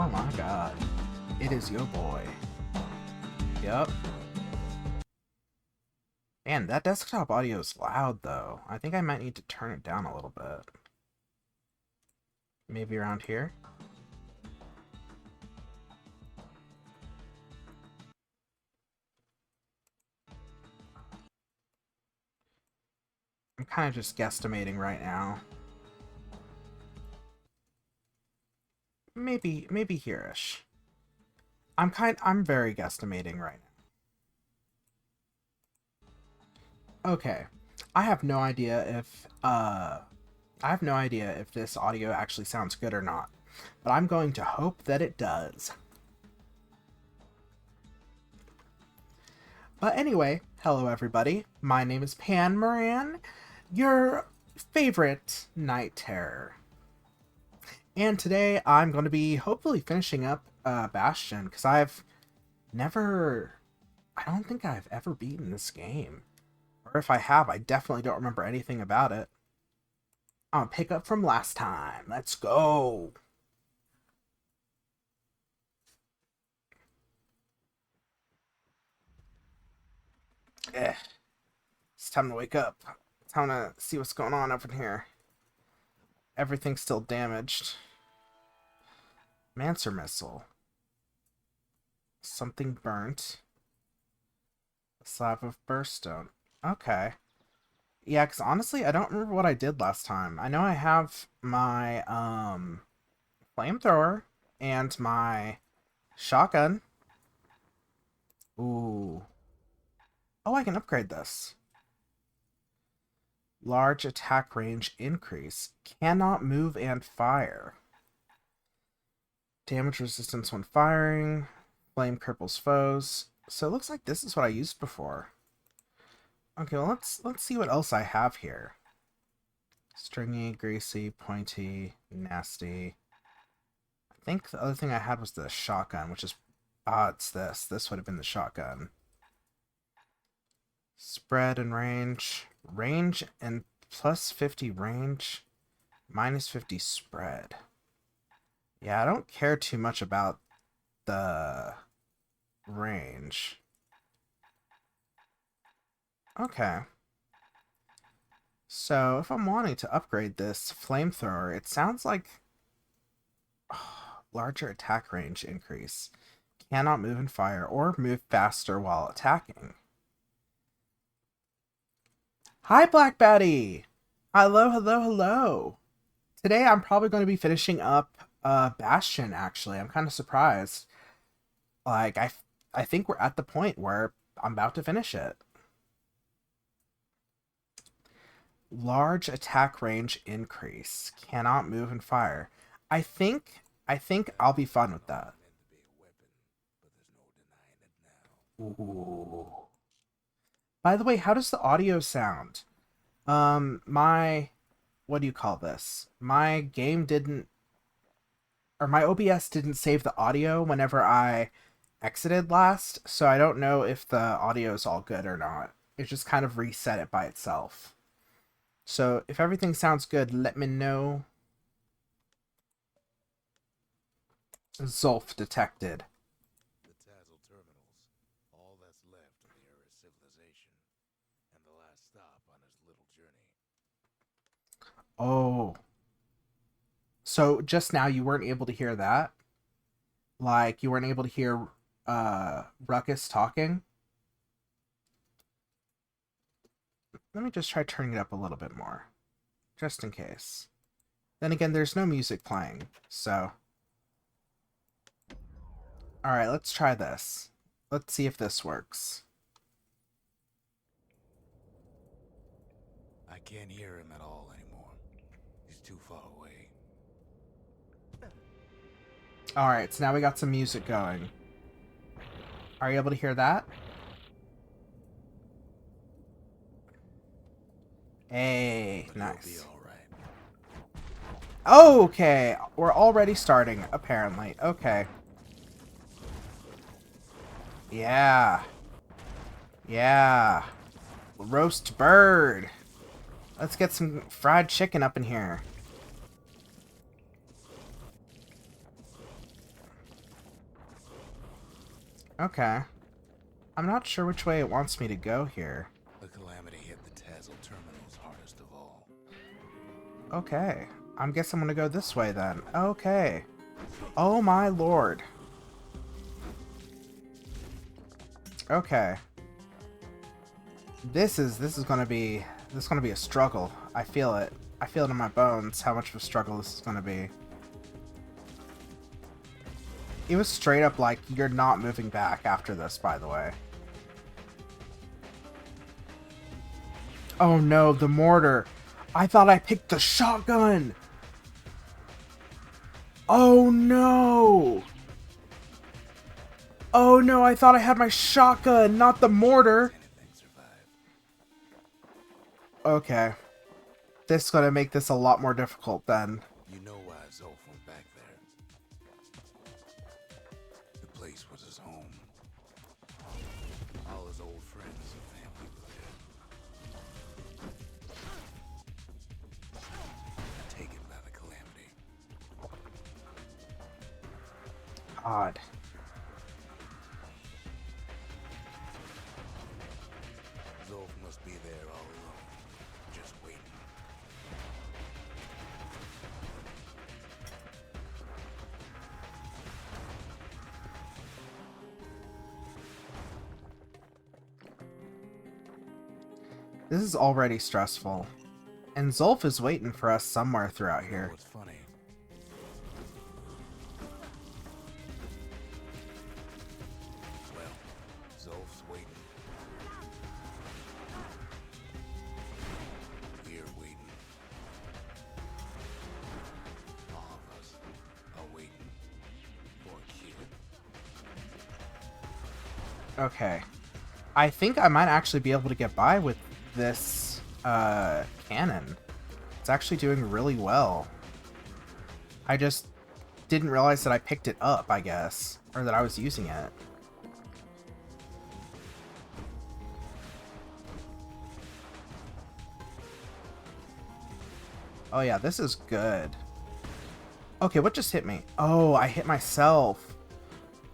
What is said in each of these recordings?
Oh my god. It is your boy. Yep. Man, that desktop audio is loud though. I think I might need to turn it down a little bit. Maybe around here? I'm kind of just guesstimating right now. Maybe here-ish. I'm very guesstimating right now. Okay. I have no idea if this audio actually sounds good or not, but I'm going to hope that it does. But anyway, hello everybody. My name is Pan Moran, your favorite night terror. And today I'm going to be hopefully finishing up Bastion, because I don't think I've ever beaten this game. Or if I have, I definitely don't remember anything about it. I'll pick up from last time. Let's go! It's time to wake up. Time to see what's going on over here. Everything's still damaged. Mancer missile. Something burnt. A slab of burststone. Okay. Yeah, because honestly, I don't remember what I did last time. I know I have my, flamethrower and my shotgun. Ooh. Oh, I can upgrade this. Large attack range increase. Cannot move and fire. Damage resistance when firing. Flame cripples foes. So it looks like this is what I used before. Okay, well, let's see what else I have here. Stringy, greasy, pointy, nasty. I think the other thing I had was the shotgun, which is... it's this. This would have been the shotgun. Spread and range. Range and plus 50 range. Minus 50 spread. Yeah, I don't care too much about the range. Okay. So, if I'm wanting to upgrade this flamethrower, it sounds like... larger attack range increase. Cannot move and fire, or move faster while attacking. Hi, Black Betty! Hello, hello, hello! Today I'm probably going to be finishing up Bastion, actually. I'm kind of surprised. Like, I think we're at the point where I'm about to finish it. Large attack range increase. Cannot move and fire. I think I'll be fun with that. Ooh. By the way, how does the audio sound? What do you call this? My game didn't, or my OBS didn't save the audio whenever I exited last, so I don't know if the audio is all good or not. It just kind of reset it by itself. So if everything sounds good, let me know. Zolf detected. The Tazzle terminals, all that's left of the Earth civilization, and the last stop on his little journey. Oh. So just now you weren't able to hear that? Like you weren't able to hear Ruckus talking? Let me just try turning it up a little bit more. Just in case. Then again, there's no music playing, so... Alright, let's try this. Let's see if this works. I can't hear him at all anymore. He's too far away. Alright, so now we got some music going. Are you able to hear that? Hey, But nice. he'll be all right. Okay, we're already starting, apparently. Okay. Yeah. Yeah. Roast bird. Let's get some fried chicken up in here. Okay. I'm not sure which way it wants me to go here. The calamity hit the Tazzle terminals hardest of all. Okay. I guess I'm gonna go this way then. Okay. Oh my lord. Okay. This is gonna be a struggle. I feel it. I feel it in my bones how much of a struggle this is gonna be. It was straight up like, you're not moving back after this, by the way. Oh no, the mortar. I thought I picked the shotgun. Oh no. Oh no, I thought I had my shotgun, not the mortar. Anything survive. Okay. This is gonna make this a lot more difficult then. You know why Zolf went back there. The place was his home. All his old friends and family were there. Taken by the calamity. God. Zolf must be there all alone, just waiting. This is already stressful. And Zolf is waiting for us somewhere throughout You know here. what's funny? Well, Zolf's waiting. We're waiting. All of us are waiting for a kid. Okay. I think I might actually be able to get by with this cannon. It's actually doing really well. I just didn't realize that I picked it up, I guess. Or that I was using it. Oh yeah, this is good. Okay, what just hit me? Oh, I hit myself.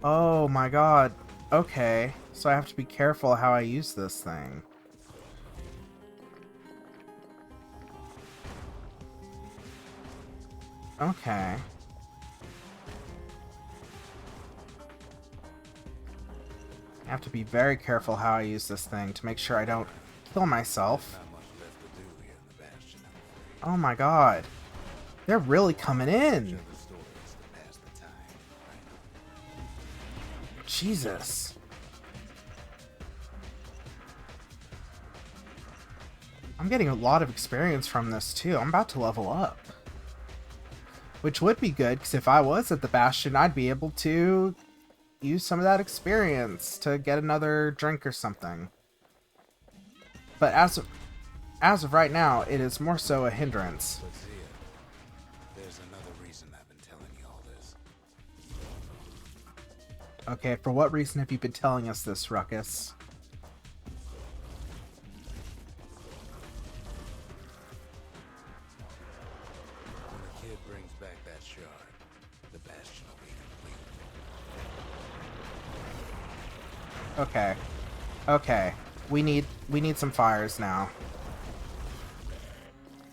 Oh my god. Okay, so I have to be careful how I use this thing. Okay. I have to be very careful how I use this thing to make sure I don't kill myself. Not much left to do here in the Bastion. Oh my god. They're really coming in. The stories to pass the time, right? Jesus. I'm getting a lot of experience from this too. I'm about to level up. Which would be good, because if I was at the Bastion, I'd be able to use some of that experience to get another drink or something. But as of right now, it is more so a hindrance. But Zia, there's another reason I've been telling you all this. Okay, for what reason have you been telling us this, Ruckus? When the kid brings back that shard, the Bastion will be complete. Okay. Okay. We need some fires now.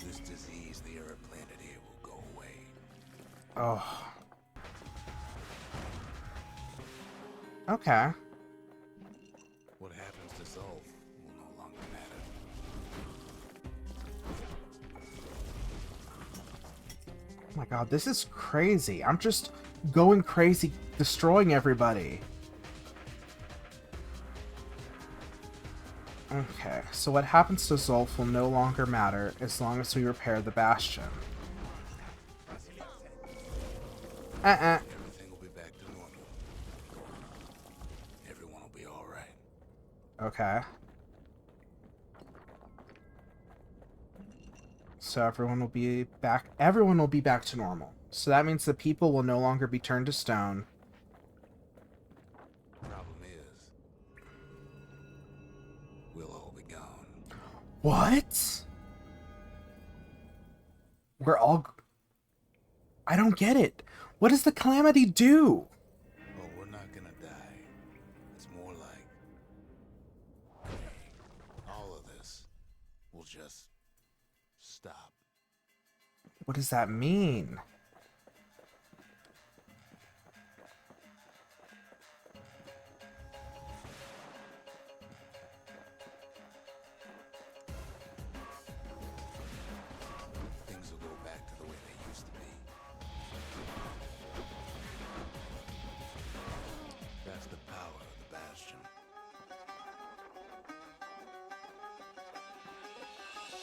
This disease the Earth planted here will go away. Oh. Okay. What happens to Zolf will no longer matter. Oh my god, this is crazy. I'm just going crazy, destroying everybody. Okay, so what happens to Zolf will no longer matter as long as we repair the Bastion. Everything will be back to normal. Everyone will be alright. Okay. So everyone will be back to normal. So that means the people will no longer be turned to stone. Problem is, we'll all be gone. What? We're all... I don't get it. What does the calamity do? But we're not gonna die. just stop. What does that mean? Things will go back to the way they used to be. That's the power of the Bastion.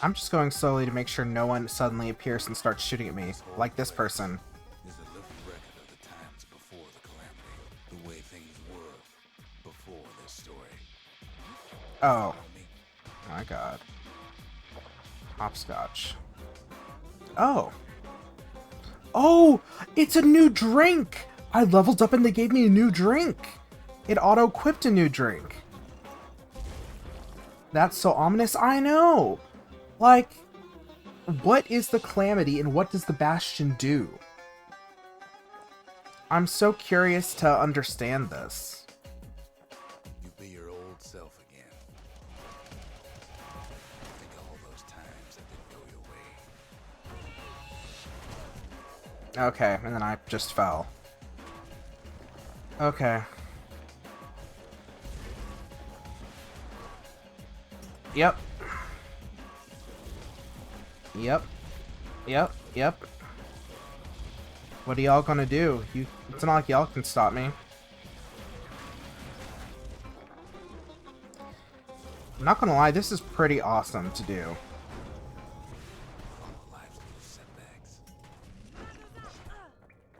I'm just going slowly to make sure no one suddenly appears and starts shooting at me, like this person. Is a living record of the times before the calamity, the way things were before this story. Oh, Follow me? my god. Hopscotch. Oh! Oh! It's a new drink! I leveled up and they gave me a new drink! It auto-equipped a new drink. That's so ominous. I know! Like, what is the calamity and what does the Bastion do? I'm so curious to understand this. You be your old self again. Think of all those times that didn't go your way. Okay, and then I just fell. Okay. Yep. Yep. What are y'all gonna do? It's not like y'all can stop me. I'm not gonna lie, this is pretty awesome to do. All life's little setbacks.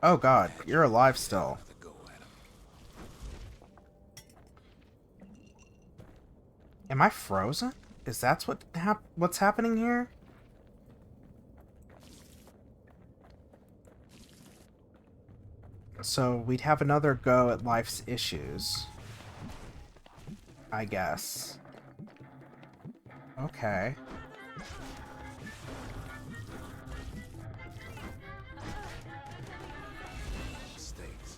Oh god, you're alive still. Have to go at 'em. Am I frozen? Is that what's happening here? So we'd have another go at life's issues, I guess. Okay. Mistakes.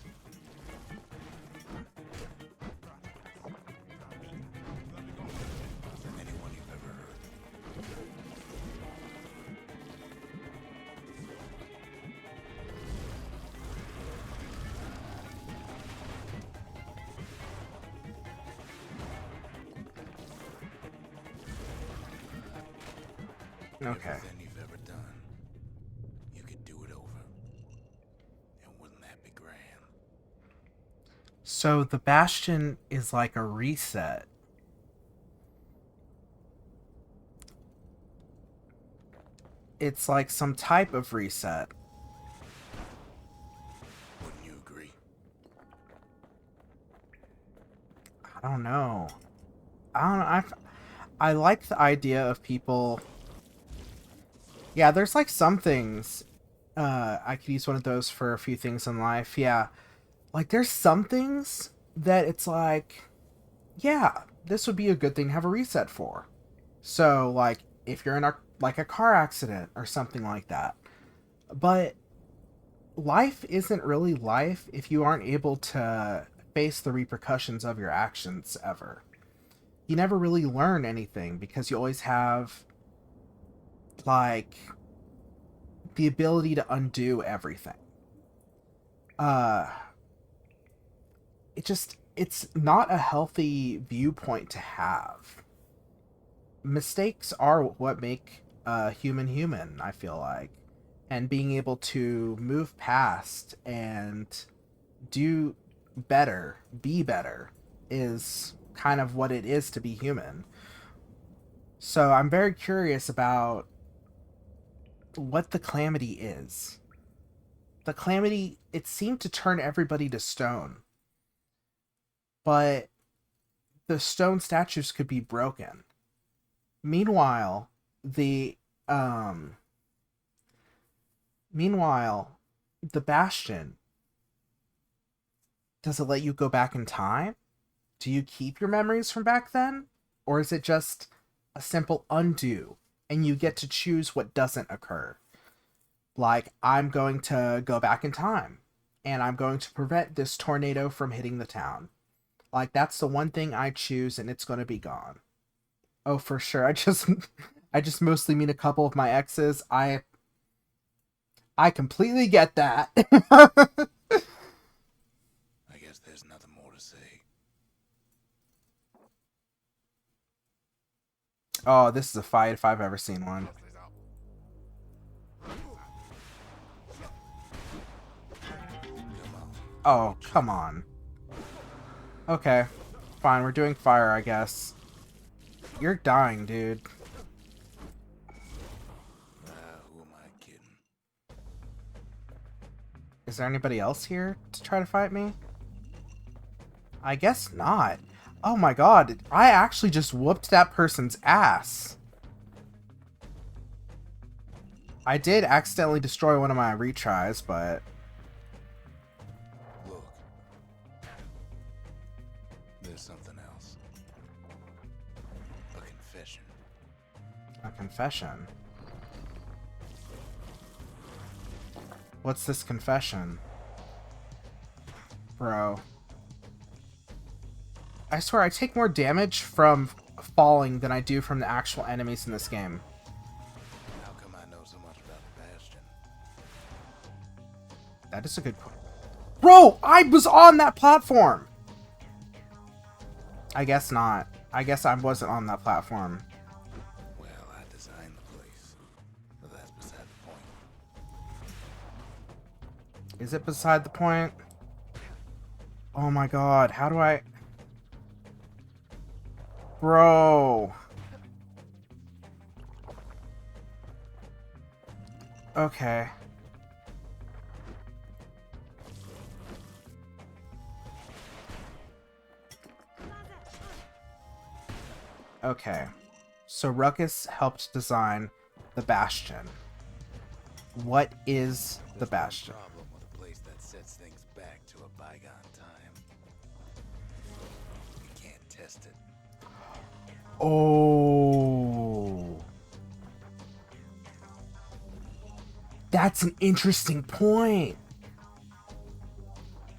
From anyone you've ever heard. Okay. Everything you've ever done, you could do it over. And wouldn't that be grand? So the Bastion is like a reset. It's like some type of reset. Wouldn't you agree? I don't know. I like the idea of people. Yeah, there's like some things. I could use one of those for a few things in life. Yeah. Like there's some things that it's like, yeah, this would be a good thing to have a reset for. So like if you're in a car accident or something like that. But life isn't really life if you aren't able to face the repercussions of your actions ever. You never really learn anything because you always have like the ability to undo everything. Uh it's not a healthy viewpoint to have. Mistakes are what make human human, I feel like. And being able to move past and do better, be better, is kind of what it is to be human. So I'm very curious about what the calamity is. The calamity, it seemed to turn everybody to stone. But the stone statues could be broken. Meanwhile, the um meanwhile, the Bastion, does it let you go back in time? Do you keep your memories from back then? Or is it just a simple undo and you get to choose what doesn't occur? Like, I'm going to go back in time and I'm going to prevent this tornado from hitting the town. Like, that's the one thing I choose and it's going to be gone. Oh, for sure. I just mostly mean a couple of my exes. I completely get that. I guess there's nothing more to say. Oh, this is a fight if I've ever seen one. Oh, come on. Okay. Fine, we're doing fire, I guess. You're dying, dude. Who am I kidding? Is there anybody else here to try to fight me? I guess not. Oh my god, I actually just whooped that person's ass. I did accidentally destroy one of my retries, but... Look. There's something else. A confession. A confession? What's this confession? Bro. I swear I take more damage from falling than I do from the actual enemies in this game. How come I know so much about Bastion? That is a good point. Bro, I was on that platform! I guess not. I guess I wasn't on that platform. Well, I designed the place. But that's beside the point. Is it beside the point? Oh my god, how do I... Bro. Okay. Okay. So Ruckus helped design the Bastion. What is the Bastion? There's no problem with a place that sets things back to a bygone time. You can't test it. Oh. That's an interesting point.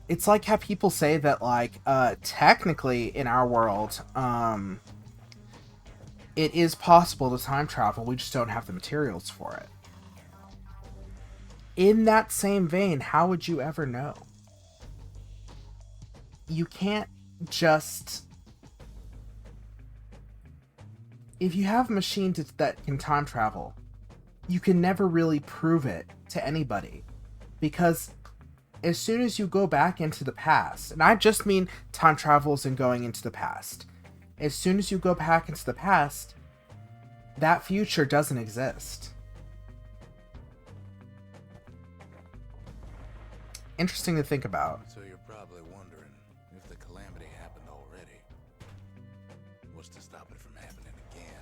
It's like how people say that, like, technically in our world, it is possible to time travel, we just don't have the materials for it. In that same vein, how would you ever know? You can't just... If you have a machine that can time travel, you can never really prove it to anybody. Because as soon as you go back into the past, and I just mean time travels and going into the past. As soon as you go back into the past, that future doesn't exist. Interesting to think about. So you're probably wondering if the calamity happened already. What's to stop it from happening again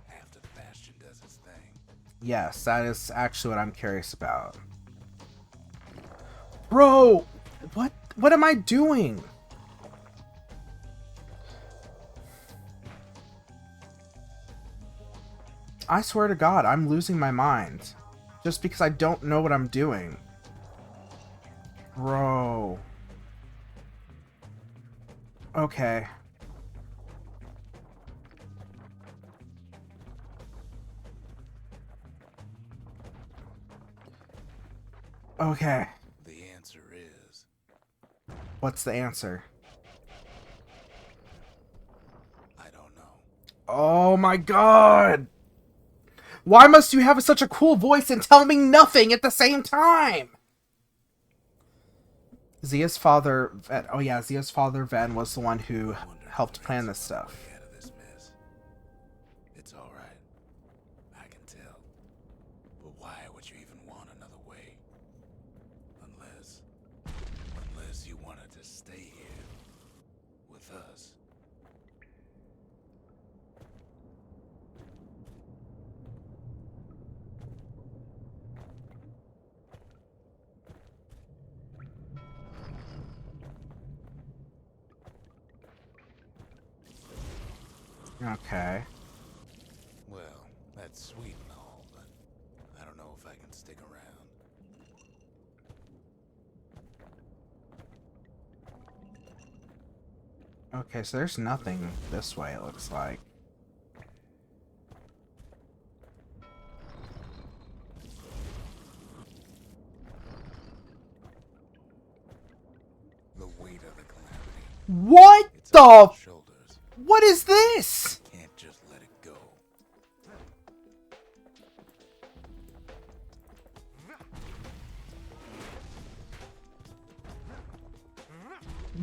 after the Bastion does its thing? Yes, that is actually what I'm curious about. Bro, what am I doing? I swear to God, I'm losing my mind. Just because I don't know what I'm doing. Bro. Okay. Okay. The answer is... What's the answer? I don't know. Oh my god! Why must you have such a cool voice and tell me nothing at the same time? Zia's father... Oh yeah, Zia's father, Ven, was the one who helped plan this stuff. Out of this mess. It's all right. I can tell. But why would you even want another way? Unless you wanted to stay here with us. Okay. Well, that's sweet and all, but I don't know if I can stick around. Okay, so there's nothing this way, it looks like. What It's on the? your shoulders. What is this? Can't just let it go.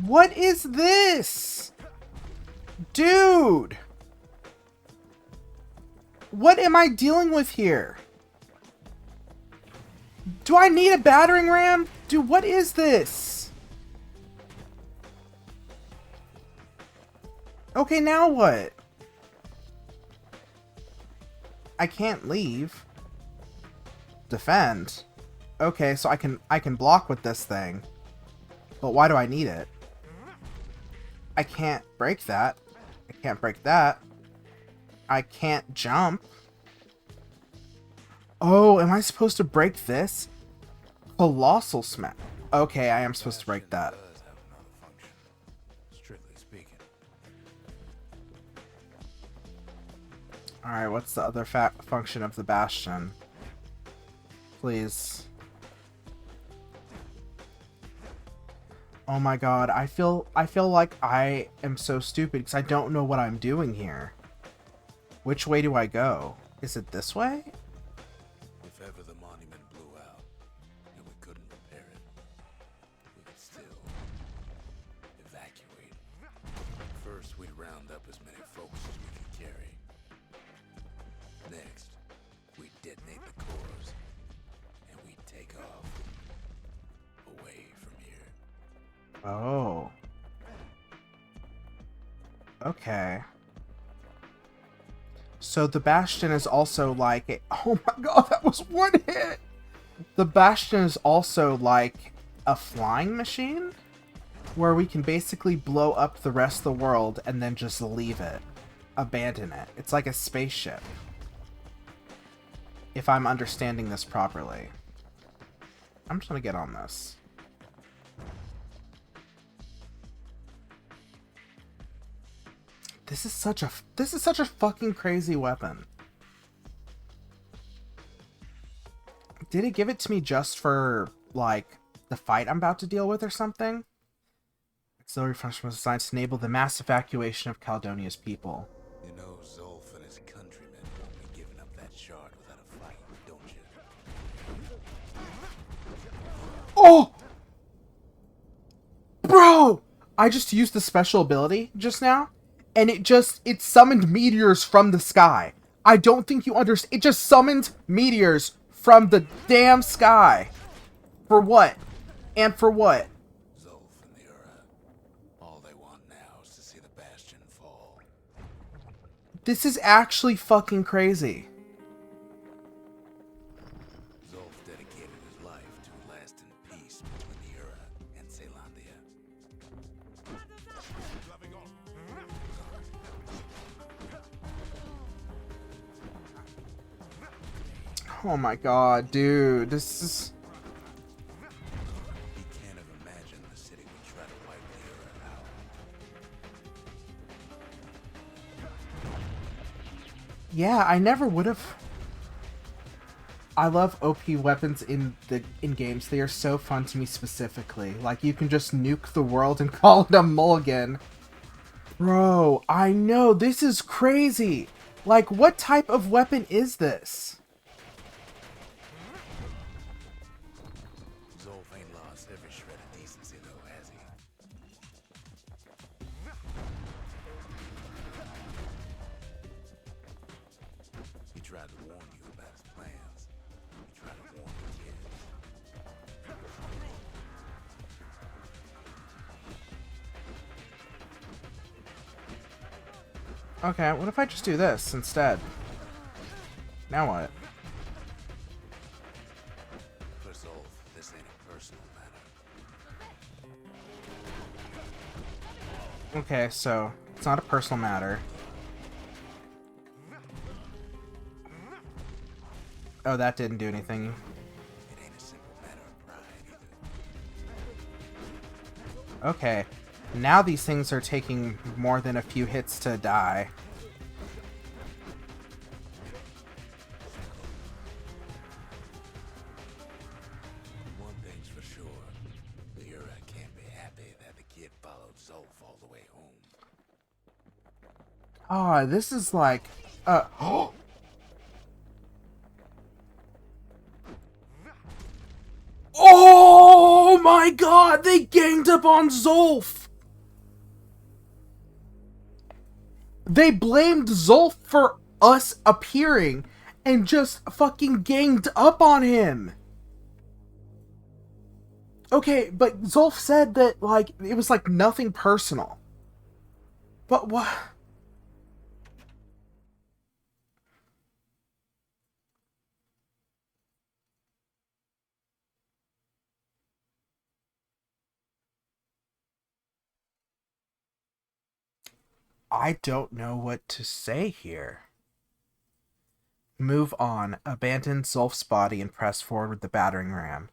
What is this? Dude! What am I dealing with here? Do I need a battering ram? Dude, what is this? Okay, now what? I can't leave. Defend. Okay, so I can block with this thing. But why do I need it? I can't break that. I can't break that. I can't jump. Oh, am I supposed to break this? Colossal smack. Okay, I am supposed to break that. Does have another function, strictly speaking. Alright, what's the other function of the Bastion? Please. Oh my god, I feel like I am so stupid because I don't know what I'm doing here. Which way do I go? Is it this way? If ever the monument blew out and we couldn't repair it, we could still evacuate. First, we'd round up as many folks as we could carry. Next, we'd detonate the cores and we'd take off away from here. Oh. Okay. So the Bastion is also like a... Oh my god, that was one hit! The Bastion is also like a flying machine? Where we can basically blow up the rest of the world and then just leave it. Abandon it. It's like a spaceship. If I'm understanding this properly. I'm just gonna get on this. This is such a fucking crazy weapon. Did it give it to me just for like the fight I'm about to deal with or something? Auxiliary function was designed to enable the mass evacuation of Caledonia's people. You know Zolf and his countrymen won't be giving up that shard without a fight, don't you? Oh! Bro! I just used the special ability just now, and it summoned meteors from the sky. I don't think you understand. It just summoned meteors from the damn sky. For what? And for what? Zolf and the Ura, all they want now is to see the Bastion fall. This is actually fucking crazy. Zolf dedicated his life to a lasting peace between the Ura and Caelondia. Oh my god, dude. This is... He can't have imagined the city would try to wipe the Ura out. Yeah, I never would have... I love OP weapons in games. They are so fun to me specifically. Like, you can just nuke the world and call it a mulligan. Bro, I know, this is crazy. Like, what type of weapon is this? Zolf ain't lost every shred of decency though, has he? He tried to warn you about his plans. He tried to warn the kids. Okay, what if I just do this instead? Now what? For Zolf, this ain't a personal matter. Okay, so it's not a personal matter. Oh, that didn't do anything. It ain't a simple matter of pride either. Okay, now these things are taking more than a few hits to die. One thing's for sure, the Ura can't be happy that the kid followed Zolf all the way home. Ah, this is like, oh my god, they ganged up on Zolf! They blamed Zolf for us appearing and just fucking ganged up on him. Okay, but Zolf said that, like, it was, like, nothing personal. But what? I don't know what to say here. Move on. Abandon Zolf's body and press forward with the battering ram.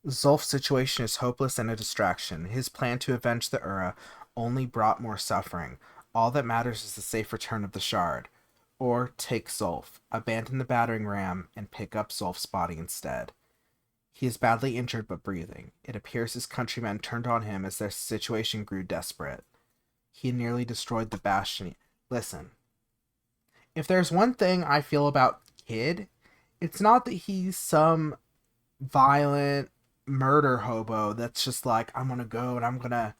Zolf's situation is hopeless and a distraction. His plan to avenge the Ura only brought more suffering. All that matters is the safe return of the shard. Or take Zolf, abandon the battering ram, and pick up Zolf's body instead. He is badly injured but breathing. It appears his countrymen turned on him as their situation grew desperate. He nearly destroyed the Bastion. Listen, if there's one thing I feel about Kid, it's not that he's some violent murder hobo that's just like, I'm gonna go and I'm gonna,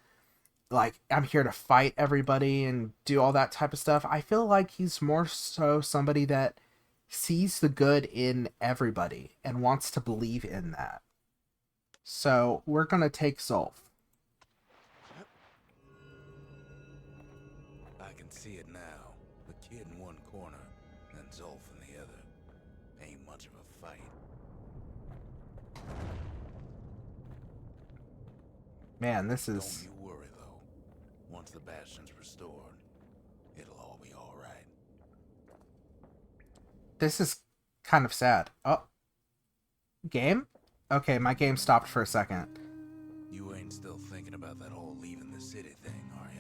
like, I'm here to fight everybody and do all that type of stuff. I feel like he's more so somebody that sees the good in everybody and wants to believe in that. So we're gonna take Zolf. I can see it now. The kid in one corner, and Zolf in the other. Ain't much of a fight. Man, this is... Don't you worry, though. Once the Bastion's restored, it'll all be alright. This is kind of sad. Oh. Game? Okay, my game stopped for a second. You ain't still thinking about that whole leaving the city thing, are you?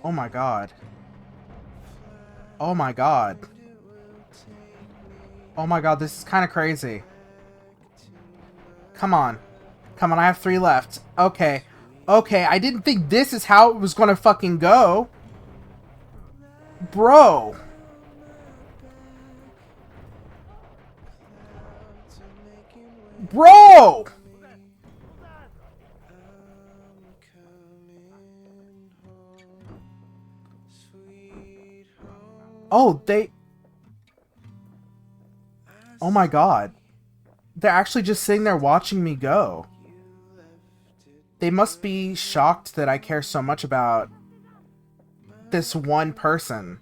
Oh my god. Oh my god. Oh my god, this is kind of crazy. Come on. Come on, I have 3 left. Okay. Okay, I didn't think this is how it was gonna fucking go. Bro. Bro! Oh, they... Oh my god. They're actually just sitting there watching me go. They must be shocked that I care so much about this one person.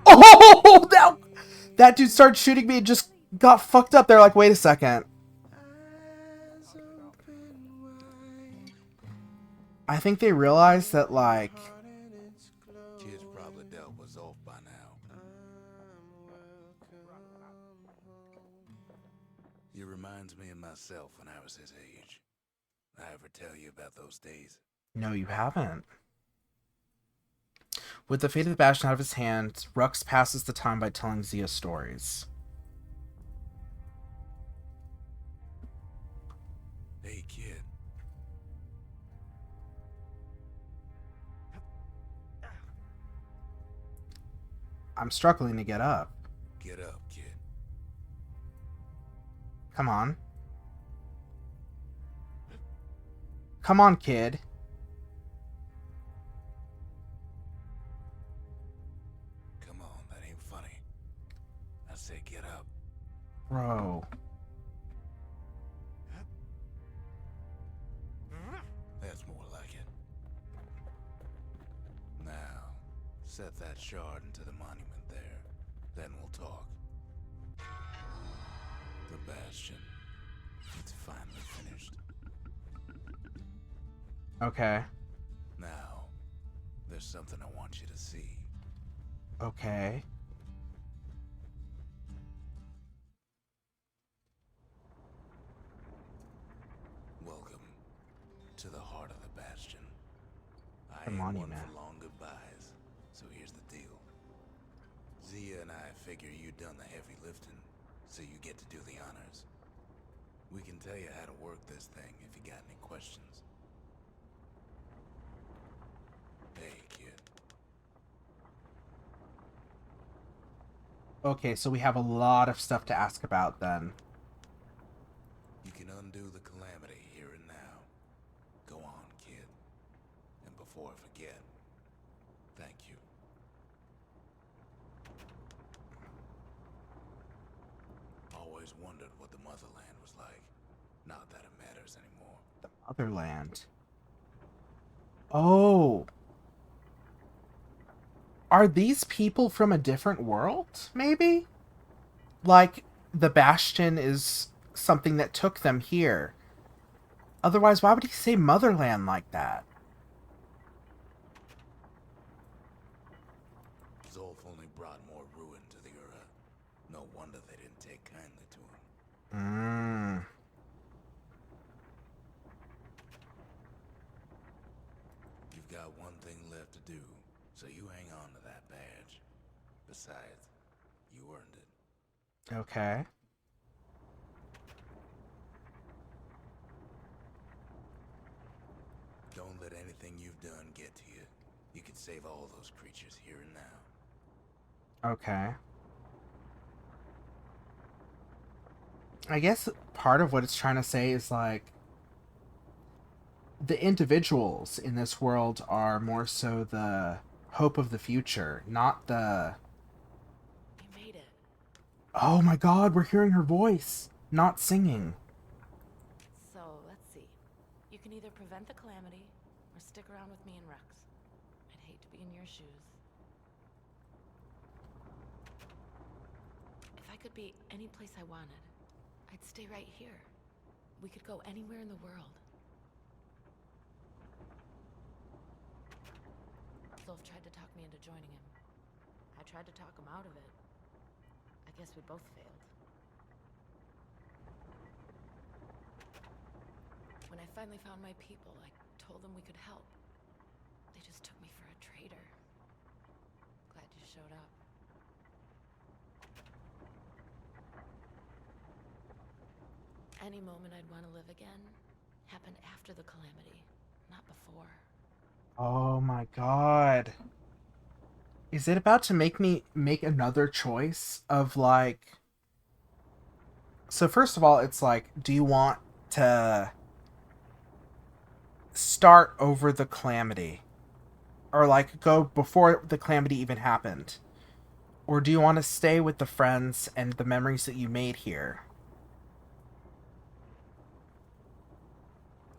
Oh, that dude started shooting me and just got fucked up. They're like, wait a second. I think they realized that, like... Kid's probably dealt with Zolf by now. He reminds me of myself when I was his age. I ever tell you about those days? No, you haven't. With the fate of the Bastion out of his hand, Rux passes the time by telling Zia stories. Hey, kid. I'm struggling to get up. Get up, kid. Come on. Come on, kid. Come on, that ain't funny. I say get up. Bro. That's more like it. Now, set that shard into the monument there. Then we'll talk. The Bastion. It's finally finished. Okay. Now, there's something I want you to see. Okay. Well, to the heart of the Bastion. I The ain't one monument. for long goodbyes, so here's the deal. Zia and I figure you done the heavy lifting, so you get to do the honors. We can tell you how to work this thing if you got any questions. Hey, kid. Okay, so we have a lot of stuff to ask about then. You can undo the calamity here and now. Go on, kid. And before I forget, thank you. Always wondered what the motherland was like. Not that it matters anymore. The motherland. Oh. Are these people from a different world, maybe? Like, the Bastion is something that took them here. Otherwise, why would he say motherland like that? Zolf only brought more ruin to the Ura. No wonder they didn't take kindly to him. Mmm. You've got one thing left to do, so you hang on to that badge. Besides, you earned it. Okay. Don't let anything you've done get to you. You can save all those creatures here and now. Okay. I guess part of what it's trying to say is, like, the individuals in this world are more so the hope of the future, not the... You made it. Oh my god, we're hearing her voice, not singing. So, let's see. You can either prevent the calamity, or stick around with me and Rex. I'd hate to be in your shoes. If I could be any place I wanted, I'd stay right here. We could go anywhere in the world. Zolf tried to talk me into joining him. I tried to talk him out of it. I guess we both failed. When I finally found my people, I told them we could help. They just took me for a traitor. Glad you showed up. Any moment I'd want to live again happened after the calamity, not before. Oh my god. Is it about to make me make another choice of, like... So first of all, it's like, do you want to start over the calamity? Or, like, go before the calamity even happened? Or do you want to stay with the friends and the memories that you made here?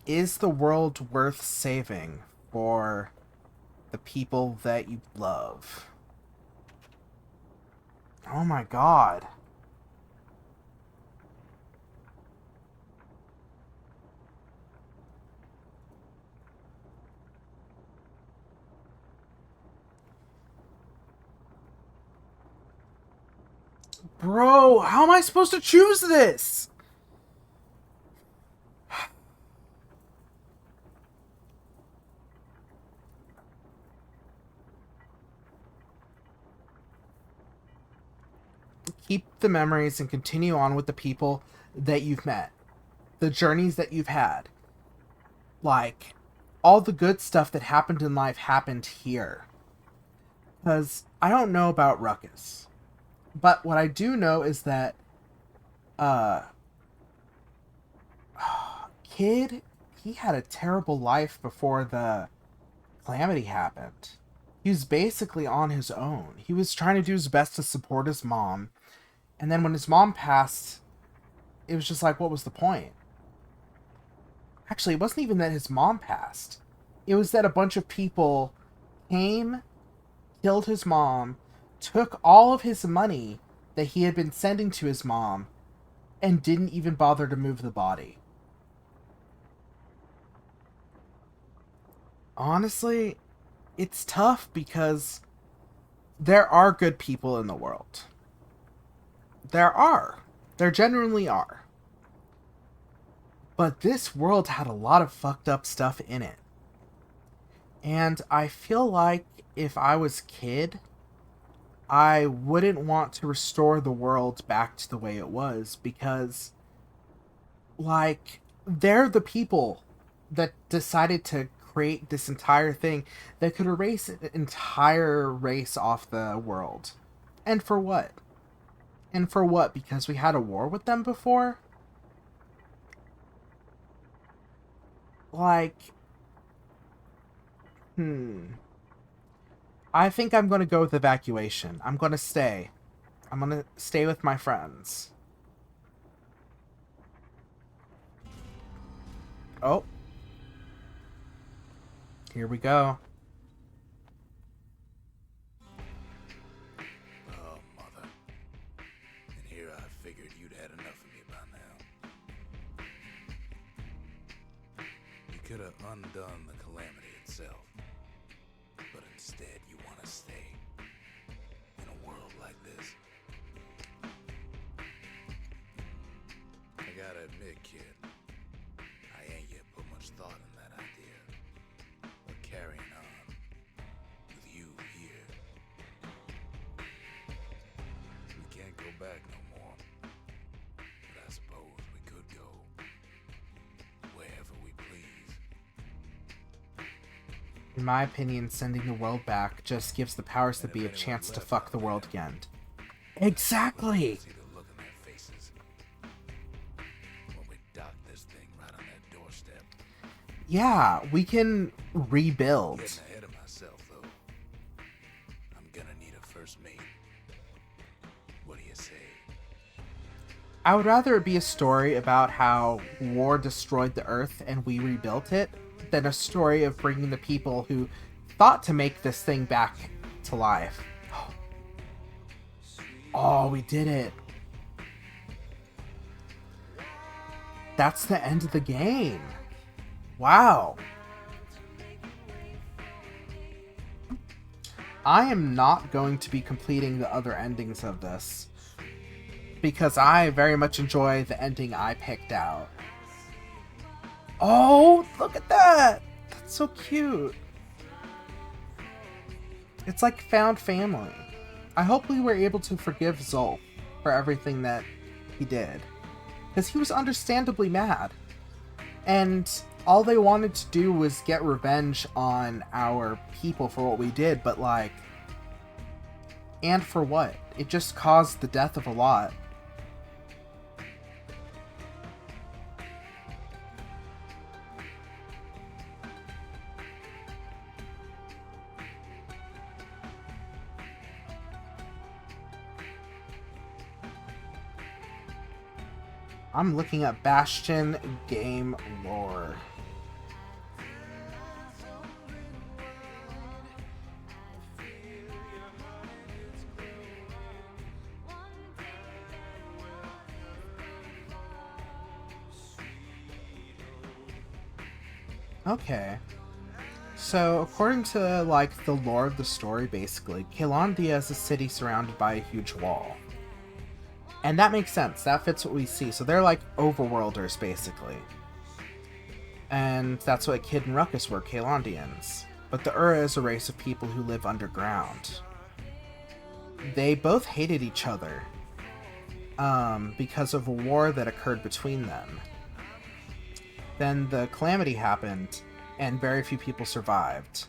Is the world worth saving for the people that you love? Oh my god. Bro, how am I supposed to choose this? Keep the memories and continue on with the people that you've met. The journeys that you've had. Like, all the good stuff that happened in life happened here. Because I don't know about Ruckus. But what I do know is that, Kid, he had a terrible life before the calamity happened. He was basically on his own. He was trying to do his best to support his mom. And then when his mom passed, it was just like, what was the point? Actually, it wasn't even that his mom passed. It was that a bunch of people came, killed his mom, took all of his money that he had been sending to his mom, and didn't even bother to move the body. Honestly, it's tough because there are good people in the world. There are. There genuinely are. But this world had a lot of fucked up stuff in it. And I feel like if I was Kid, I wouldn't want to restore the world back to the way it was, because, like, they're the people that decided to create this entire thing that could erase an entire race off the world. And for what? And for what? Because we had a war with them before? Like, I think I'm going to go with evacuation. I'm going to stay. I'm going to stay with my friends. Oh. Here we go. Oh, mother. And here I figured you'd had enough of me by now. You could have undone the calamity itself. But instead you want to stay. In a world like this. I gotta admit, kid. I ain't yet put much thought in that idea. But carrying on. With you here. We can't go back no more. But I suppose we could go wherever we please. In my opinion, sending the world back just gives the powers that be a chance to fuck the world again. Exactly! See the look in their faces when we dock this thing right on that doorstep. Yeah, we can rebuild. Getting ahead of myself, though. I'm gonna need a first mate. What do you say? I would rather it be a story about how war destroyed the Earth and we rebuilt it than a story of bringing the people who thought to make this thing back to life. Oh, we did it. That's the end of the game. Wow. I am not going to be completing the other endings of this, because I very much enjoy the ending I picked out. Oh, look at that! That's so cute. It's like found family. I hope we were able to forgive Zolf for everything that he did, because he was understandably mad. And all they wanted to do was get revenge on our people for what we did, but like... And for what? It just caused the death of a lot. I'm looking at Bastion game lore. Okay. So, according to, like, the lore of the story, basically, Caelondia is a city surrounded by a huge wall. And that makes sense. That fits what we see. So they're like overworlders, basically. And that's what Kid and Ruckus were, Caelondians. But the Ura is a race of people who live underground. They both hated each other. Because of a war that occurred between them. Then the calamity happened, and very few people survived.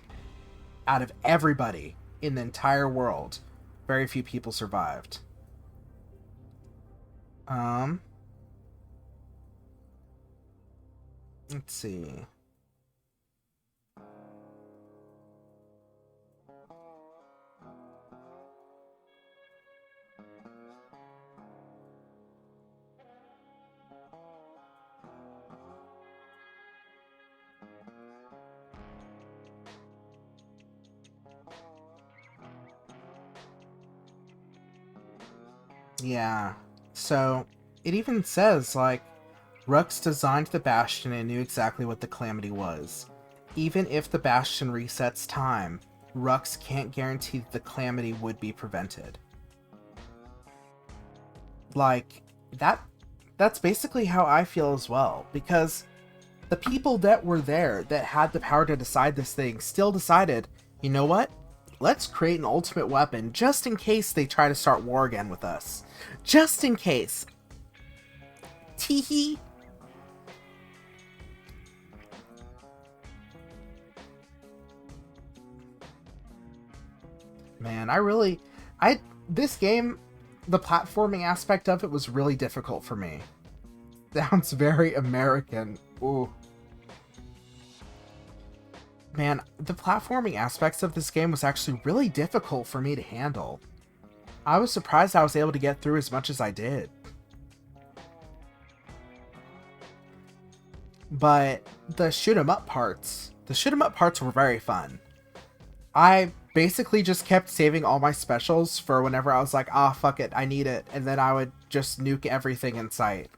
Out of everybody in the entire world, very few people survived. Let's see. Yeah. So, it even says, like, Rux designed the Bastion and knew exactly what the Calamity was. Even if the Bastion resets time, Rux can't guarantee that the Calamity would be prevented. Like, that's basically how I feel as well, because the people that were there that had the power to decide this thing still decided, you know what? Let's create an ultimate weapon just in case they try to start war again with us. Just in case. Teehee. Man, this game, the platforming aspect of it was really difficult for me. Sounds very American. Ooh. Man, the platforming aspects of this game was actually really difficult for me to handle. I was surprised I was able to get through as much as I did. But the shoot 'em up parts were very fun. I basically just kept saving all my specials for whenever I was like, ah, fuck it, I need it, and then I would just nuke everything in sight.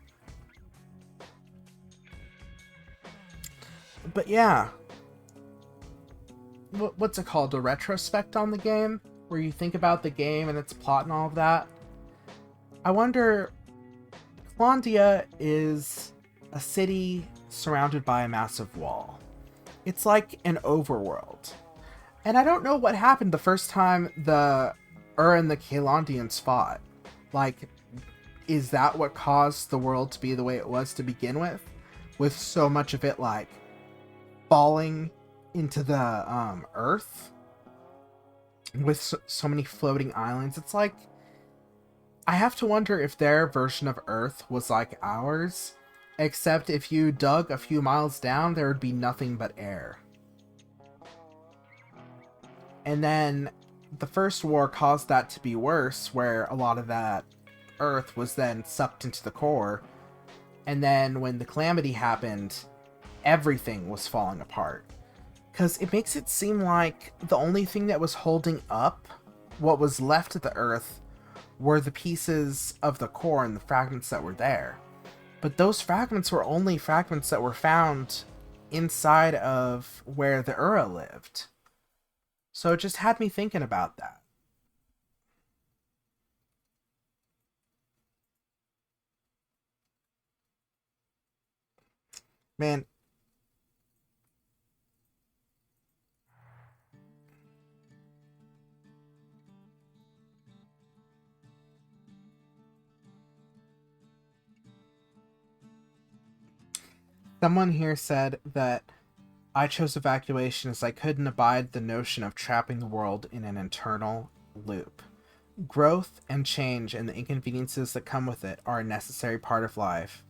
But yeah. What's it called? A retrospect on the game? Where you think about the game and its plot and all of that? I wonder... Klondia is a city surrounded by a massive wall. It's like an overworld. And I don't know what happened the first time the and the Kalondians fought. Like, is that what caused the world to be the way it was to begin with? With so much of it, like, falling into the earth? With so many floating islands. It's like, I have to wonder if their version of Earth was like ours. Except if you dug a few miles down, there would be nothing but air. And then the first war caused that to be worse, where a lot of that Earth was then sucked into the core. And then when the calamity happened, everything was falling apart. Because it makes it seem like the only thing that was holding up what was left of the Earth were the pieces of the core and the fragments that were there. But those fragments were only fragments that were found inside of where the Ura lived. So it just had me thinking about that. Man. Someone here said that I chose evacuation as I couldn't abide the notion of trapping the world in an eternal loop. Growth and change and the inconveniences that come with it are a necessary part of life,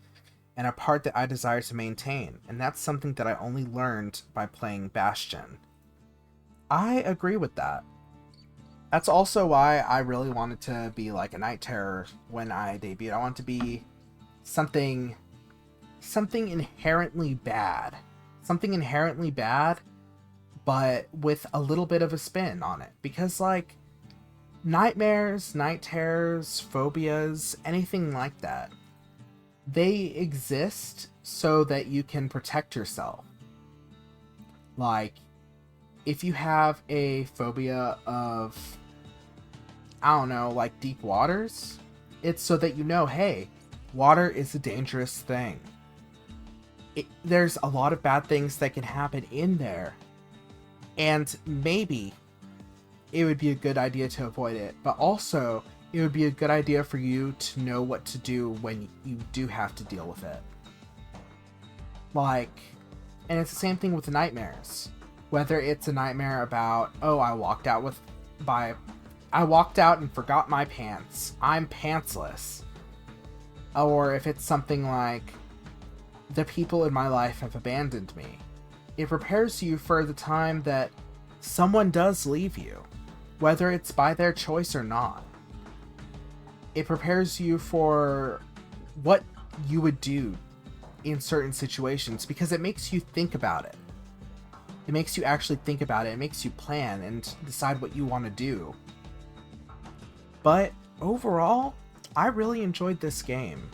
and a part that I desire to maintain, and that's something that I only learned by playing Bastion. I agree with that. That's also why I really wanted to be like a Night Terror when I debuted. I want to be something inherently bad. Something inherently bad, but with a little bit of a spin on it. Because, like, nightmares, night terrors, phobias, anything like that, they exist so that you can protect yourself. Like, if you have a phobia of, I don't know, like deep waters, it's so that you know, hey, water is a dangerous thing. There's a lot of bad things that can happen in there, and maybe it would be a good idea to avoid it, but also it would be a good idea for you to know what to do when you do have to deal with it. Like, and it's the same thing with the nightmares. Whether it's a nightmare about, oh, I walked out and forgot my pants, I'm pantsless. Or if it's something like, the people in my life have abandoned me. It prepares you for the time that someone does leave you, whether it's by their choice or not. It prepares you for what you would do in certain situations, because it makes you think about it. It makes you actually think about it. It makes you plan and decide what you want to do. But overall, I really enjoyed this game.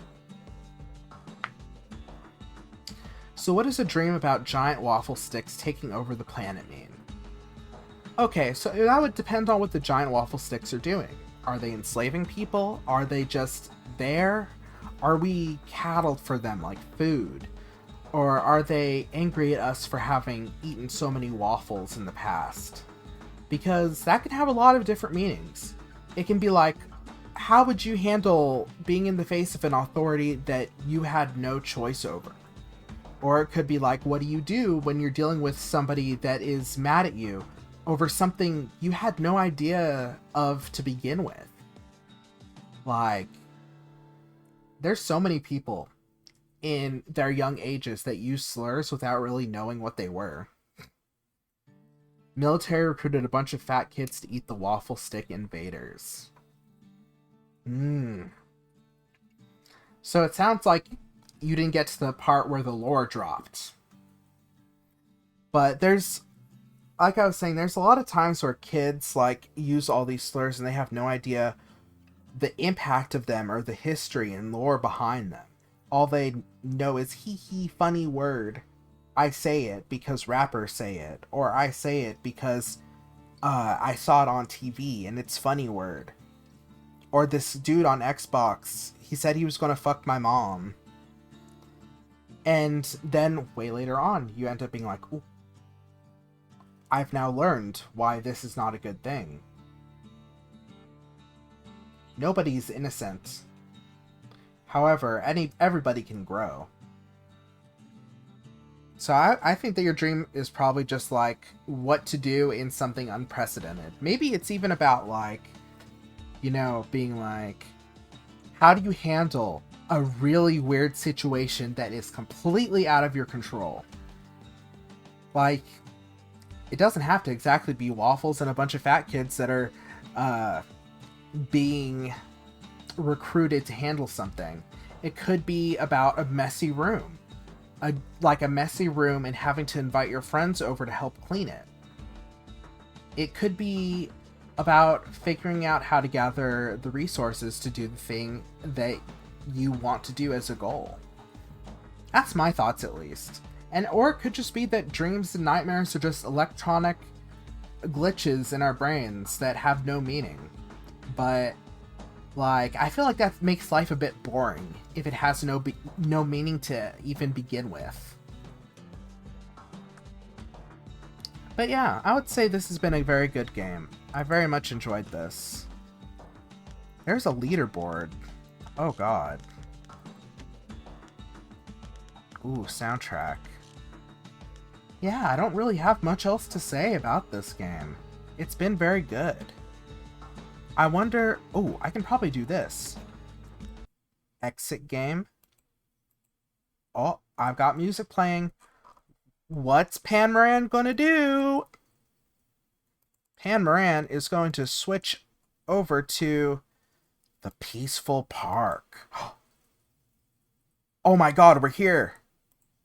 So what does a dream about giant waffle sticks taking over the planet mean? Okay, so that would depend on what the giant waffle sticks are doing. Are they enslaving people? Are they just there? Are we cattle for them like food? Or are they angry at us for having eaten so many waffles in the past? Because that can have a lot of different meanings. It can be like, how would you handle being in the face of an authority that you had no choice over? Or it could be like, what do you do when you're dealing with somebody that is mad at you over something you had no idea of to begin with? Like, there's so many people in their young ages that use slurs without really knowing what they were. Military recruited a bunch of fat kids to eat the waffle stick invaders. So it sounds like you didn't get to the part where the lore dropped. But there's, like I was saying, there's a lot of times where kids like use all these slurs and they have no idea the impact of them or the history and lore behind them. All they know is hee hee funny word. I say it because rappers say it, or I say it because I saw it on TV and it's funny word. Or this dude on Xbox, he said he was gonna fuck my mom. And then way later on, you end up being like, ooh, I've now learned why this is not a good thing. Nobody's innocent. However, everybody can grow. So I think that your dream is probably just like what to do in something unprecedented. Maybe it's even about like, you know, being like, how do you handle a really weird situation that is completely out of your control? Like, it doesn't have to exactly be waffles and a bunch of fat kids that are being recruited to handle something. It could be about a messy room. Like a messy room and having to invite your friends over to help clean it. It could be about figuring out how to gather the resources to do the thing that you want to do as a goal. That's my thoughts, at least. Or it could just be that dreams and nightmares are just electronic glitches in our brains that have no meaning. But like, I feel like that makes life a bit boring if it has no meaning to even begin with. But yeah, I would say this has been a very good game. I very much enjoyed this. There's a leaderboard. Oh god. Ooh, soundtrack. Yeah, I don't really have much else to say about this game. It's been very good. I wonder... Oh, I can probably do this. Exit game. Oh, I've got music playing. What's Pan Moran gonna do? Pan Moran is going to switch over to the peaceful park. Oh my god, we're here.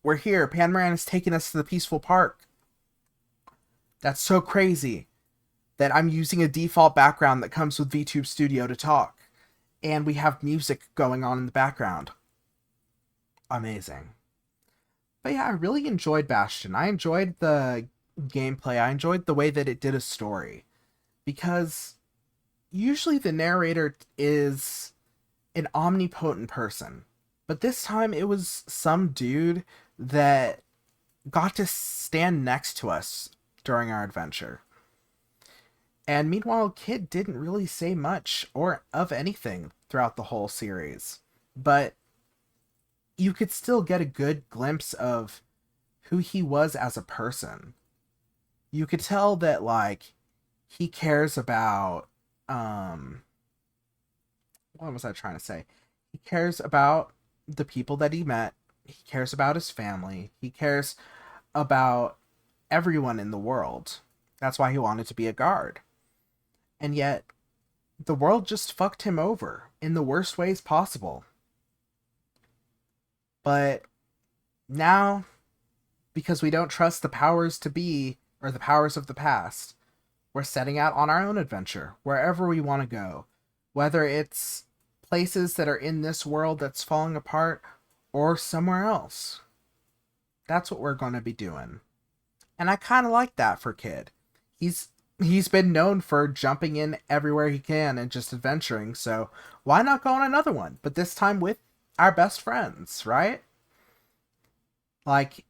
We're here. Pan Moran is taking us to the peaceful park. That's so crazy that I'm using a default background that comes with VTube Studio to talk. And we have music going on in the background. Amazing. But yeah, I really enjoyed Bastion. I enjoyed the gameplay. I enjoyed the way that it did a story. Because usually the narrator is an omnipotent person. But this time it was some dude that got to stand next to us during our adventure. And meanwhile, Kid didn't really say much or of anything throughout the whole series. But you could still get a good glimpse of who he was as a person. You could tell that, like, he cares about, what was I trying to say? He cares about the people that he met. He cares about his family. He cares about everyone in the world. That's why he wanted to be a guard. And yet, the world just fucked him over in the worst ways possible. But now, because we don't trust the powers to be, or the powers of the past, we're setting out on our own adventure, wherever we want to go. Whether it's places that are in this world that's falling apart, or somewhere else. That's what we're going to be doing. And I kind of like that for Kid. He's been known for jumping in everywhere he can and just adventuring, so why not go on another one? But this time with our best friends, right? Like,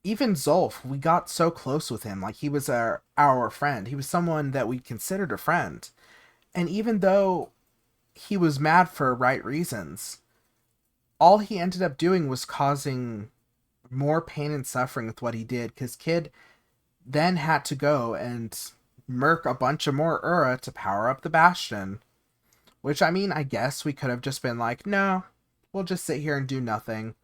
even Zolf, we got so close with him. Like, he was our friend. He was someone that we considered a friend. And even though he was mad for right reasons, all he ended up doing was causing more pain and suffering with what he did, because Kid then had to go and murk a bunch of more Ura to power up the Bastion. Which, I mean, I guess we could have just been like, no, we'll just sit here and do nothing.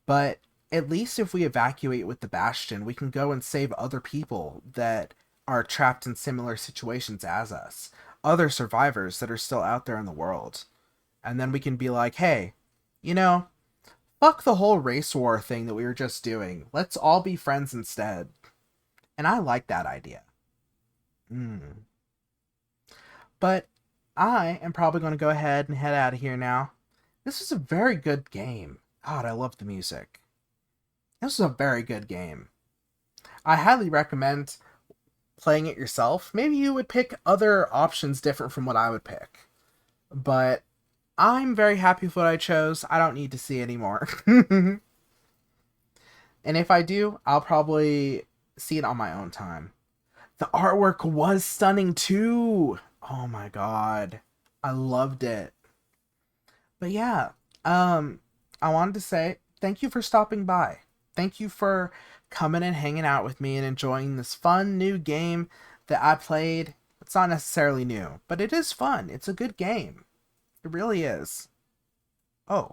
But at least if we evacuate with the Bastion, we can go and save other people that are trapped in similar situations as us. Other survivors that are still out there in the world. And then we can be like, hey, you know, fuck the whole race war thing that we were just doing. Let's all be friends instead. And I like that idea. But I am probably going to go ahead and head out of here now. This was a very good game. God, I love the music. This was a very good game. I highly recommend playing it yourself. Maybe you would pick other options different from what I would pick. But I'm very happy with what I chose. I don't need to see anymore. And if I do, I'll probably see it on my own time. The artwork was stunning too. Oh my god. I loved it. But yeah, I wanted to say thank you for stopping by. Thank you for coming and hanging out with me and enjoying this fun new game that I played. It's not necessarily new, but it is fun. It's a good game. It really is. Oh,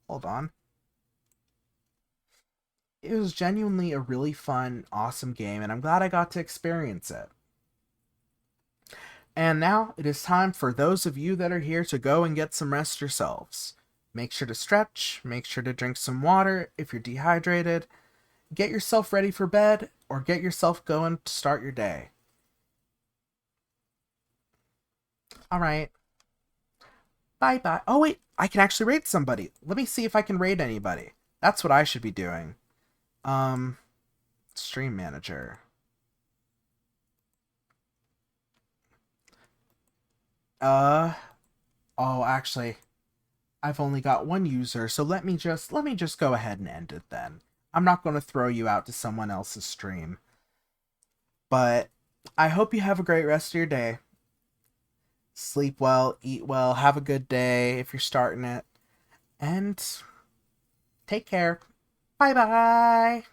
hold on. It was genuinely a really fun, awesome game, and I'm glad I got to experience it. And now it is time for those of you that are here to go and get some rest yourselves. Make sure to stretch, make sure to drink some water if you're dehydrated, get yourself ready for bed, or get yourself going to start your day. Alright. Bye bye. Oh wait, I can actually rate somebody. Let me see if I can rate anybody. That's what I should be doing. Stream manager. Oh, actually, I've only got one user, so let me just go ahead and end it then. I'm not going to throw you out to someone else's stream. But I hope you have a great rest of your day. Sleep well, eat well, have a good day if you're starting it. And take care. Bye bye.